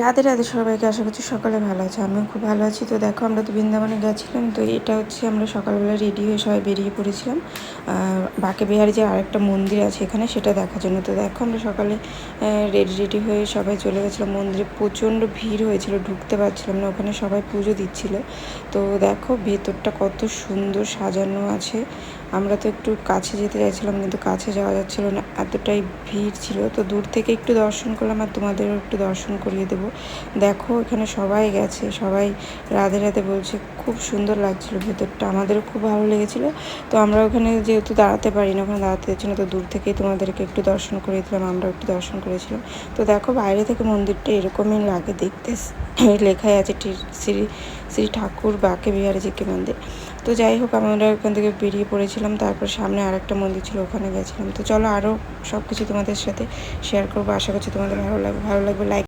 রাধে রাধে সবাইকে, আশা করছি সকালে ভালো আছে। আমিও খুব ভালো আছি। তো দেখো, আমরা তো বৃন্দাবনে গেছিলাম। তো এটা হচ্ছে আমরা সকালবেলা রেডি হয়ে সবাই বেরিয়ে পড়েছিলাম বাঁকে বিহারে যে আরেকটা মন্দির আছে এখানে, সেটা দেখার জন্য। তো দেখো, আমরা সকালে রেডি হয়ে সবাই চলে গেছিলাম মন্দিরে। প্রচণ্ড ভিড় হয়েছিল, ঢুকতে পারছিলাম না। ওখানে সবাই পুজো দিচ্ছিল। তো দেখো ভেতরটা কত সুন্দর সাজানো আছে। আমরা তো একটু কাছে যেতে চাইছিলাম, কিন্তু কাছে যাওয়া যাচ্ছিলো না, এতটাই ভিড় ছিল। তো দূর থেকে একটু দর্শন করলাম, আর তোমাদেরও একটু দর্শন করিয়ে দেবো। দেখো এখানে সবাই গেছে, সবাই রাধে রাধে বলছে। খুব সুন্দর লাগছিল ভেতরটা, আমাদেরও খুব ভালো লেগেছিলো। তো আমরা ওখানে যেহেতু দাঁড়াতে পারি না, ওখানে দাঁড়াতে দিচ্ছি না, তো দূর থেকেই তোমাদেরকে একটু দর্শন করিয়ে দিলাম, আমরাও একটু দর্শন করেছিলাম। তো দেখো বাইরে থেকে মন্দিরটা এরকমই লাগে দেখতে। লেখাই আছে শ্রী শ্রী ঠাকুর বাঁকে বিহারে জিকে মন্দির। তো যাই হোক, আমরা ওখান থেকে বেরিয়ে পড়েছিলাম। তারপর সামনে আরেকটা মন্দির ছিল, ওখানে গেছিলাম। তো চলো আরও সব কিছু তোমাদের সাথে শেয়ার করবো। আশা করছি তোমাদের ভালো লাগবে। লাইক